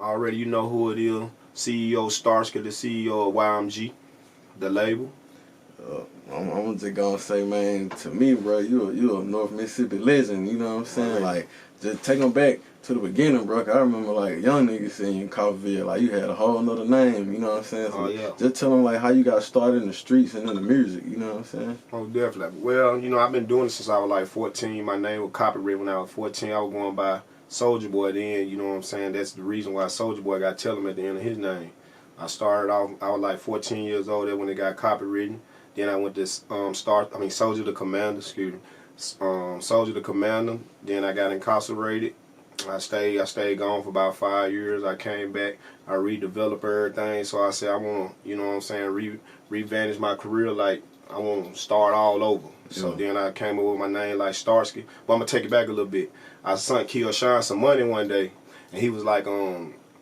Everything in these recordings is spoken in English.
Already you know who it is. CEO Starsky, the CEO of YMG, the label. I'm just gonna say, man, to me, bro, you a North Mississippi legend, you know what I'm saying? Right. Like, just take them back to the beginning, bro. 'Cause I remember, like, young niggas saying you in Coffeeville, like, you had a whole nother name, you know what I'm saying? So Yeah. just tell them, like, how you got started in the streets and in the music, you know what I'm saying? Oh, definitely. Well, you know, I've been doing it since I was like 14. My name was copyrighted when I was 14. I was going by Soulja Boy then, you know what I'm saying? That's the reason why Soulja Boy got Tell him at the end of his name. I started off, I was like 14 years old there when it got copywritten. Then I went to Soulja DaCommander, excuse me. Soulja DaCommander. Then I got incarcerated. I stayed gone for about 5 years. I came back. I redeveloped everything. So I said I want to, you know what I'm saying, revanish my career. Like I want to start all over. So then I came up with my name like Starsky. But I'm gonna take it back a little bit. I sent Kill Sean some money one day, and he was like,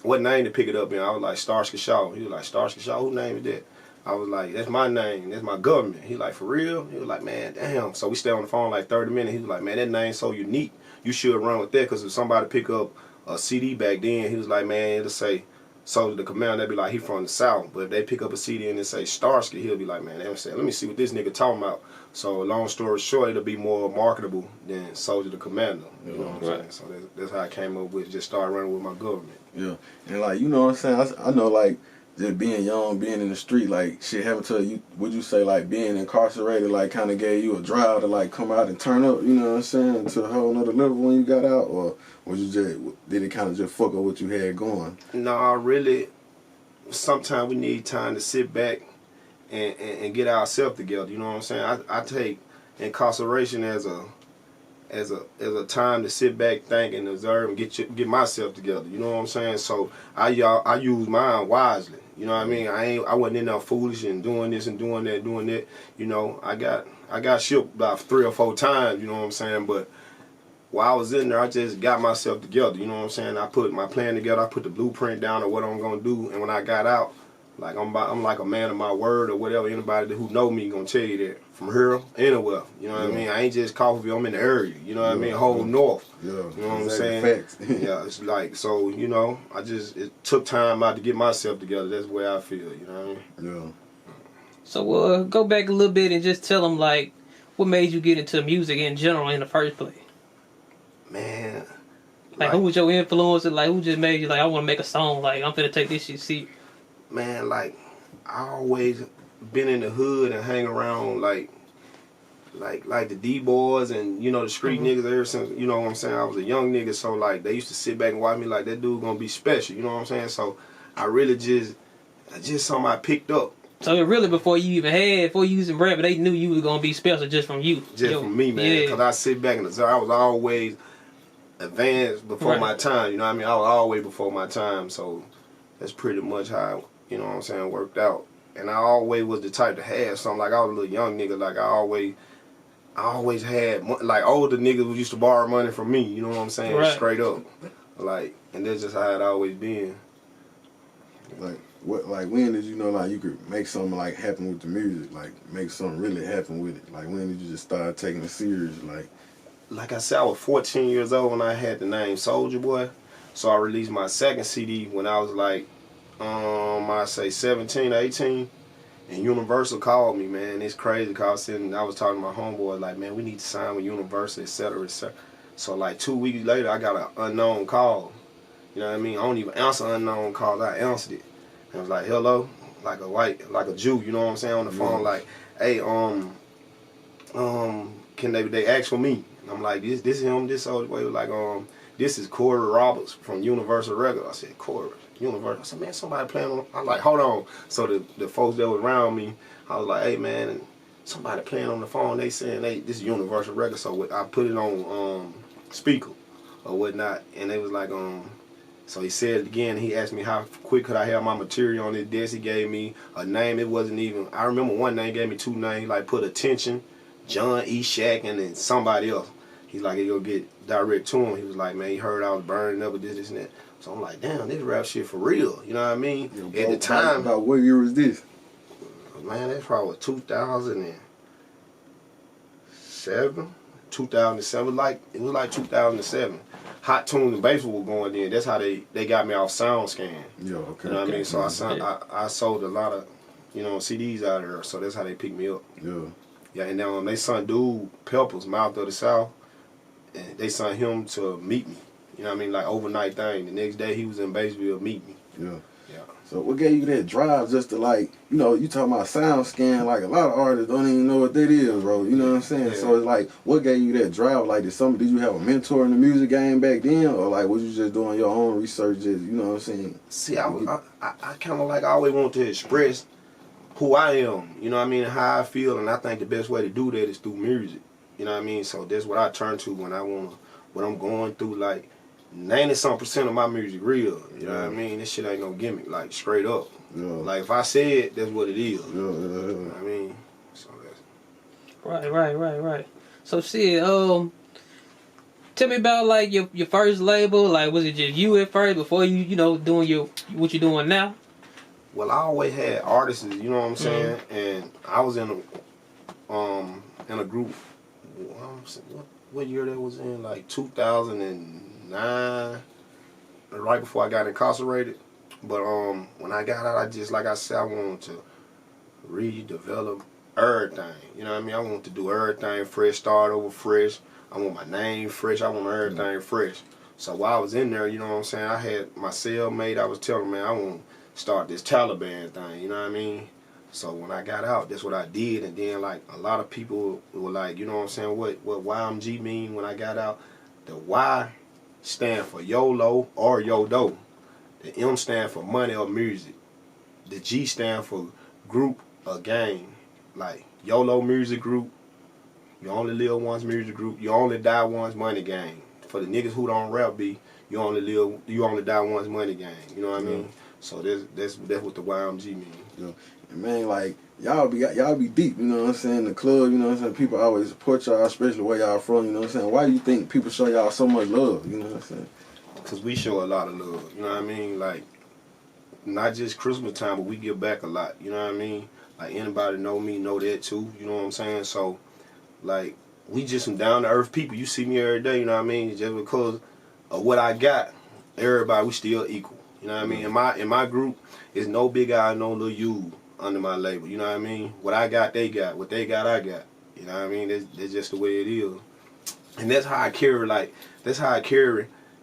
what name to pick it up in? I was like, Starsky Shaw. He was like, Starsky Shaw, who name is that? I was like, that's my name, that's my government. He like, for real? He was like, man, damn. So we stayed on the phone like 30 minutes. He was like, man, that name's so unique. You should run with that, because if somebody pick up a CD back then, he was like, man, it'll say Soulja DaCommander, they'd be like, he from the South. But if they pick up a CD and it say Starsky, he'll be like, man, let me see what this nigga talking about. So long story short, it'll be more marketable than Soulja DaCommander. You know what I'm saying? So that's how I came up with, just start running with my government. Yeah, and like, you know what I'm saying? I know, like, just being young, being in the street, like, shit happened to you. Would you say, like, being incarcerated, like, kind of gave you a drive to, like, come out and turn up, you know what I'm saying, to a whole nother level when you got out? Or was you just, did it kind of just fuck up what you had going? No, really, sometimes we need time to sit back and get ourselves together, you know what I'm saying? I take incarceration as a time to sit back, think, and observe, and get myself together. You know what I'm saying? So I use mine wisely. You know what I mean? I wasn't in there foolish and doing this and doing that, doing that. You know, I got shipped about 3 or 4 times. You know what I'm saying? But while I was in there, I just got myself together. You know what I'm saying? I put my plan together. I put the blueprint down of what I'm gonna do. And when I got out, like I'm like a man of my word or whatever. Anybody who know me gonna tell you that from here anywhere. You know what I mean? I ain't just Coffeeville. I'm in the area. You know what I mean? Whole north. Yeah. You know what I'm saying? Facts. Yeah. It's like, so, you know, it took time out to get myself together. That's the way I feel. You know what I mean? Yeah. So go back a little bit and just tell them, like, what made you get into music in general in the first place? Man. Like, who was your influence? Like, who just made you like, I want to make a song? Like, I'm finna take this shit serious. Man, like, I always been in the hood and hang around like the D-boys and, you know, the street niggas ever since, you know what I'm saying, I was a young nigga. So like they used to sit back and watch me like, that dude gonna be special, you know what I'm saying? So I really just something I picked up. So it really, before you using rap, they knew you was gonna be special just from you. Just from me, man. Cause I sit back and I was always advanced before my time, you know what I mean? I was always before my time. So that's pretty much how, you know what I'm saying, worked out. And I always was the type to have something. Like, I was a little young nigga. Like, I always had, like, older niggas who used to borrow money from me. You know what I'm saying? Right. Straight up. Like, and that's just how it always been. Like, when did you know, like, you could make something, like, happen with the music? Like, make something really happen with it? Like, when did you just start taking it serious? Like I said, I was 14 years old when I had the name Soulja Boy. So I released my second CD when I was like, I say 17, 18, and Universal called me, man. It's crazy because I was talking to my homeboy, like, man, we need to sign with Universal, etc., etc. So like 2 weeks later, I got an unknown call. You know what I mean? I don't even answer unknown calls. I answered it. And I was like, hello, like a Jew, you know what I'm saying, on the phone, like, hey, can they ask for me? And I'm like, this him, this Soulja Boy. Like, this is Corey Roberts from Universal Records. I said, Corey, Universal. I said, man, somebody playing on. I'm like, hold on. So the folks that was around me, I was like, hey, man, somebody playing on the phone. They saying, this is Universal Records. So I put it on speaker or whatnot, and they was like, so he said it again. He asked me how quick could I have my material on this desk. He gave me a name. It wasn't even, I remember one name, gave me 2 names, like put Attention, John E. Shack, and then somebody else. He's like, he'll get direct to him. He was like, man, he heard I was burning up with this and that. So I'm like, damn, this rap shit for real. You know what I mean? At the time. About what year was this? Man, that's probably 2007. 2007, like, it was like 2007. Hot Tunes and Baseball were going in. That's how they got me off SoundScan. Yeah, okay. You know what I mean? So Yeah. I sold a lot of, CDs out of there. So that's how they picked me up. Yeah. Yeah, and then they sent dude Peppers, Mouth of the South, and they sent him to meet me. You know what I mean? Like overnight thing. The next day he was in Batesville meet me. Yeah. Yeah. So what gave you that drive just to like, you talking about SoundScan, like a lot of artists don't even know what that is, bro. You know what I'm saying? Yeah. So it's like, what gave you that drive? Like, did you have a mentor in the music game back then? Or like, was you just doing your own research, you know what I'm saying? See, I kind of like, I always want to express who I am, you know what I mean, and how I feel, and I think the best way to do that is through music, you know what I mean? So that's what I turn to when I'm going through, like, 90-some% of my music real, you know what I mean? This shit ain't no gimmick, like, straight up. Yeah. Like, if I say it, that's what it is. Yeah. You know what I mean? So that's... Right. So shit, tell me about like your first label. Like, was it just you at first before you doing what you're doing now? Well, I always had artists, you know what I'm saying? And I was in a group, what year that was in? Like 2009, right before I got incarcerated. But when I got out, I just, like I said, I wanted to redevelop everything. You know what I mean? I want to do everything fresh, start over fresh. I want my name fresh. I want everything fresh. So while I was in there, you know what I'm saying, I had my cellmate. I was telling him, man, I want to start this Taliban thing. You know what I mean? So when I got out, that's what I did. And then, like, a lot of people were like, you know what I'm saying, what YMG mean when I got out? The Y stand for YOLO or YODO. The M stand for money or music. The G stand for group or gang. Like, YOLO music group, you only live once music group, you only die once money gang. For the niggas who don't rap be, you only die once money gang. You know what I mean? So that's what the YMG mean. Yeah. And man, like, y'all be deep, you know what I'm saying? The club, you know what I'm saying? People always support y'all, especially where y'all from, you know what I'm saying? Why do you think people show y'all so much love, you know what I'm saying? Because we show a lot of love, you know what I mean? Like, not just Christmas time, but we give back a lot, you know what I mean? Like, anybody know me, know that too, you know what I'm saying? So, like, we just some down-to-earth people. You see me every day, you know what I mean? Just because of what I got, everybody, we still equal, you know what I mean? In my group, it's no big I, no little you under my label, you know what I mean? What I got, they got. What they got, I got. You know what I mean? That's just the way it is. And that's how I carry,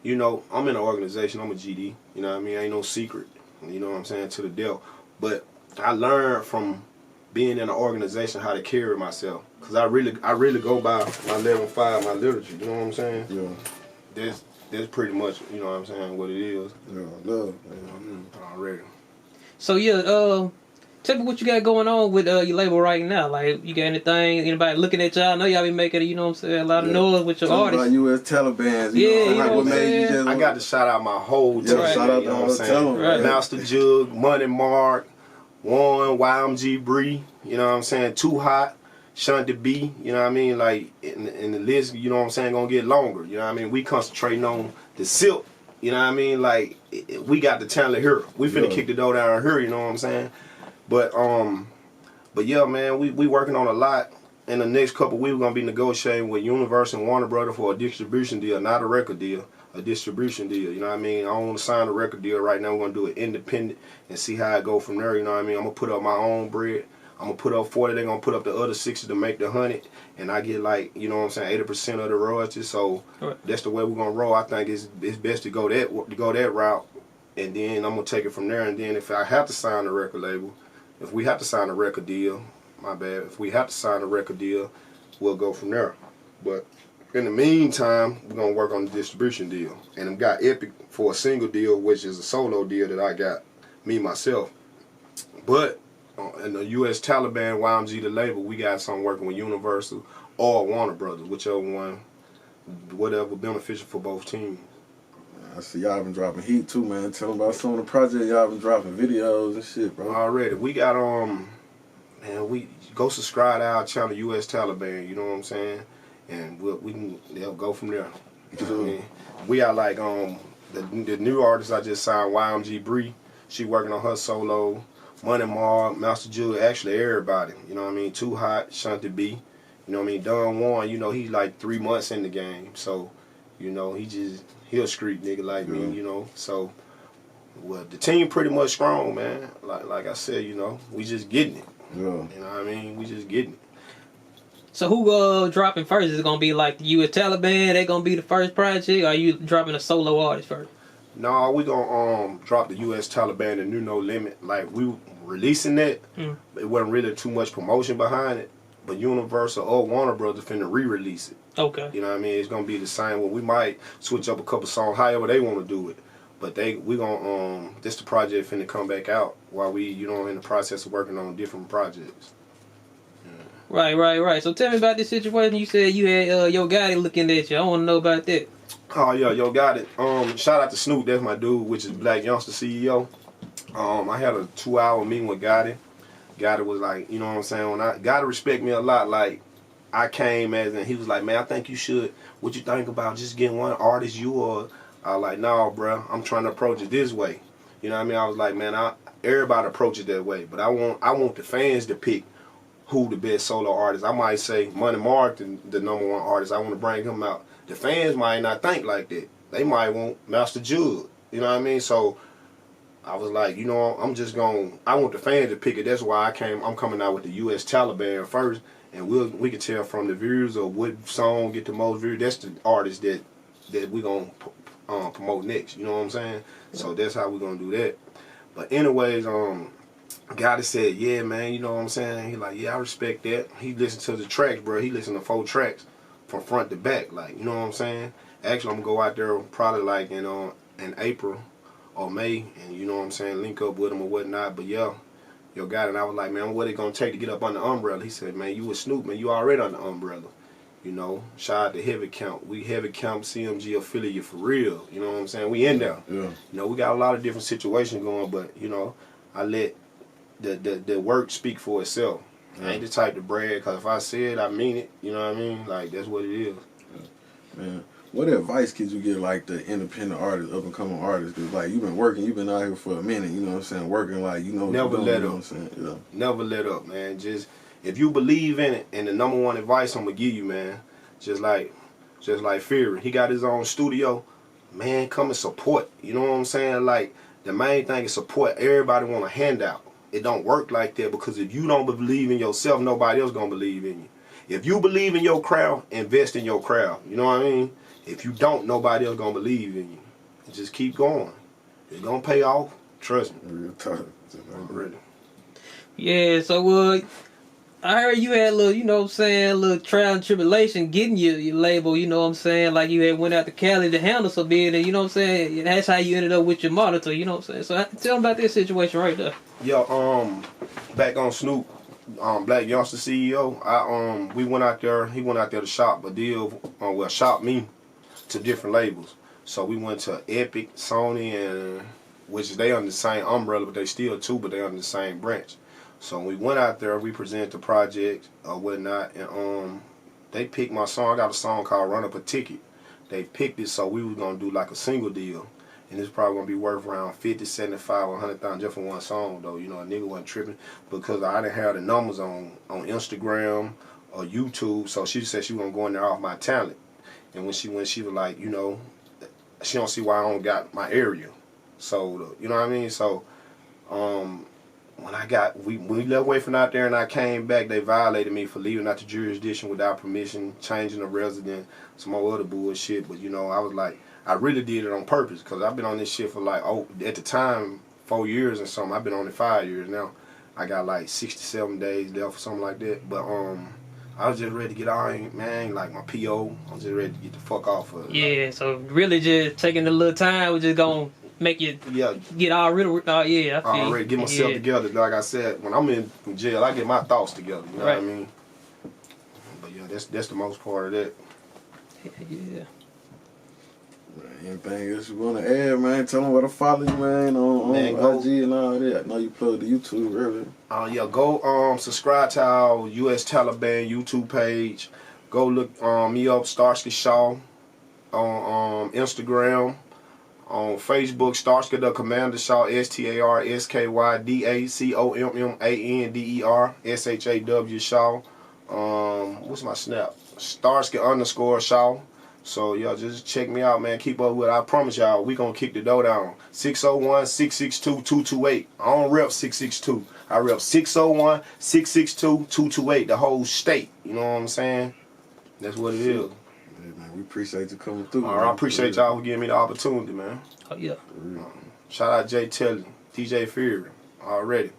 you know, I'm in an organization, I'm a GD, you know what I mean? Ain't no secret, you know what I'm saying, to the death. But I learned from being in an organization how to carry myself. Because I really go by my 11-5, my literature, you know what I'm saying? Yeah. That's pretty much, you know what I'm saying, what it is. Yeah, love, man. Already. So yeah, tell me what you got going on with your label right now. Like, you got anybody looking at y'all? I know y'all be making, you know what I'm saying, a lot of noise with your artists. About US Talibans, you know what I'm saying? I got to shout out my whole team. Yeah, shout out you to know all what I'm the saying? talent, right. Master Jug, Money Mark, One, YMG Bree, you know what I'm saying? Too Hot, Shanti B, you know what I mean? Like, in the list, you know what I'm saying, gonna get longer. You know what I mean? We concentrating on the silk, you know what I mean? Like, we got the talent here. We finna kick the door down here, you know what I'm saying? But yeah, man, we working on a lot. In the next couple weeks, we're gonna be negotiating with Universal and Warner Brothers for a distribution deal, not a record deal, a distribution deal. You know what I mean? I don't want to sign a record deal right now. We're gonna do it independent and see how it go from there. You know what I mean? I'm gonna put up my own bread. I'm gonna put up 40. They're gonna put up the other 60 to make the 100, and I get, like, you know what I'm saying, 80% of the royalties. So that's the way we're gonna roll. I think it's best to go that route, and then I'm gonna take it from there. And then if I have to sign a record label, if we have to sign a record deal, my bad. If we have to sign a record deal, we'll go from there. But in the meantime, we're gonna work on the distribution deal. And I've got Epic for a single deal, which is a solo deal that I got, me, myself. But in the US Taliban, YMG, the label, we got something working with Universal or Warner Brothers, whichever one, whatever beneficial for both teams. I see y'all been dropping heat too, man. Tell them about some of the projects y'all been dropping videos and shit, bro. Already. We got, man, we go subscribe to our channel, US Taliban, you know what I'm saying? And they'll go from there. You know what I mean? We are like, the new artist I just signed, YMG Bree, she working on her solo. Money Mark, Master Jewel, actually everybody, you know what I mean? Too Hot, Shanti B, you know what I mean? Don Juan, you know, he's like 3 months in the game, so You know, he a street nigga like Yeah. me, you know. So, well, the team pretty much strong, man. Like I said, you know, we just getting it. Yeah. You know what I mean? We just getting it. So who dropping first? Is it gonna be like the US Taliban? They gonna be the first project? Or are you dropping a solo artist first? No, we gonna drop the US Taliban and New No Limit. Like we releasing that, it wasn't really too much promotion behind it. But Universal or Warner Brothers finna re-release it. Okay. You know what I mean? It's gonna be the same one. We might switch up a couple songs, however they want to do it. But we gonna this the project finna come back out while we in the process of working on different projects. Right. So tell me about this situation. You said you had Yo Gotti looking at you. I want to know about that. Oh yeah, Yo got it. Shout out to Snoop, that's my dude, which is Black Youngster CEO. I had a 2-hour meeting with Gotti. Gotti was like, you know what I'm saying? Gotti respect me a lot. Like I came and he was like, man, I think you should. What you think about just getting one artist? I was like, no, bro. I'm trying to approach it this way. You know what I mean? I was like, man, everybody approach it that way, but I want the fans to pick who the best solo artist. I might say Money Mark, the #1 artist. I want to bring him out. The fans might not think like that. They might want Master Jud. You know what I mean? So I was like, you know, I want the fans to pick it. That's why I'm coming out with the US Taliban first, and we can tell from the views of what song get the most views. That's the artist that we gonna promote next. You know what I'm saying? So that's how we gonna do that. But anyways, Gotti said, yeah, man, you know what I'm saying? He like, yeah, I respect that. He listened to the tracks, bro. He listened to 4 tracks from front to back, like, you know what I'm saying? Actually, I'm gonna go out there probably like in April or May, and you know what I'm saying, link up with him or whatnot. But yeah, Yo Gotti, and I was like, man, what it gonna take to get up under the umbrella? He said, man, you with Snoop, man, you already on the umbrella. You know, shout out to Heavy Count. We Heavy Count CMG affiliate for real. You know what I'm saying? We in there. Yeah. You know, we got a lot of different situations going, but you know, I let the work speak for itself. Yeah. I ain't the type to brag, because if I say it, I mean it. You know what I mean? Like, that's what it is. Yeah. Man, what advice could you give, like, the independent artists, up-and-coming artists? Because, like, you've been out here for a minute, you know what I'm saying, working, like, you know what Never you're doing, let you know up. what I'm saying? Yeah. Never let up, man. Just, if you believe in it, and the #1 advice I'm going to give you, man, just like Fury. He got his own studio. Man, come and support. You know what I'm saying? Like, the main thing is support. Everybody want a handout. It don't work like that, because if you don't believe in yourself, nobody else gonna believe in you. If you believe in your crowd, invest in your crowd. You know what I mean? If you don't, nobody else gonna believe in you. Just keep going. It's gonna pay off. Trust me. Real talk. Really. Yeah, so I heard you had a little, you know what I'm saying, a little trial and tribulation getting your label, you know what I'm saying, like you had went out to Cali to handle some bid, and you know what I'm saying, that's how you ended up with your monitor, you know what I'm saying. So tell them about this situation right there. Yo, back on Snoop, Black Youngster CEO, we went out there, he went out there to shop a deal, shop me to different labels. So we went to Epic, Sony, and which they under the same umbrella, but they still two, but they under the same branch. So when we went out there, we presented the project or whatnot, and they picked my song. I got a song called Run Up a Ticket. They picked it, so we was gonna do like a single deal, and it's probably gonna be worth around 50, 75, 100,000 just for one song, though. You know, a nigga wasn't tripping, because I didn't have the numbers on Instagram or YouTube. So she said she was gonna go in there off my talent, and when she was like, you know, she don't see why I don't got my area. So you know what I mean? So when we left away from out there and I came back, they violated me for leaving out the jurisdiction without permission, changing the resident, some more other bullshit. But you know, I was like, I really did it on purpose, because I've been on this shit for like, at the time, 4 years and something. I've been on it 5 years now. I got like 67 days left or something like that. But I was just ready to get out, man, like my PO. I was just ready to get the fuck off of it. Yeah, so really just taking a little time, we're just gonna make you get all rid of I feel already get myself together. Like I said, when I'm in jail, I get my thoughts together. You know what I mean? But yeah, that's the most part of that. Yeah. Anything else you want to add, man? Tell them where to follow you, man, on IG and all that. I know you plugged the YouTube earlier. Go subscribe to our US Taliban YouTube page. Go look me up, Starsky Shaw, on Instagram. On Facebook, Starsky DaCommander, Shaw, StarskyDaCommandEr, SHAW. What's my snap? Starsky _ Shaw. So y'all just check me out, man. Keep up with it. I promise y'all, we gonna kick the door down. 601-662-228. I don't rep 662. I rep 601-662-228. The whole state. You know what I'm saying? That's what it is. Hey, man, we appreciate you coming through. All right, I appreciate y'all for giving me the opportunity, man. Oh, yeah. Shout out Jay Telly, DJ Fury, already.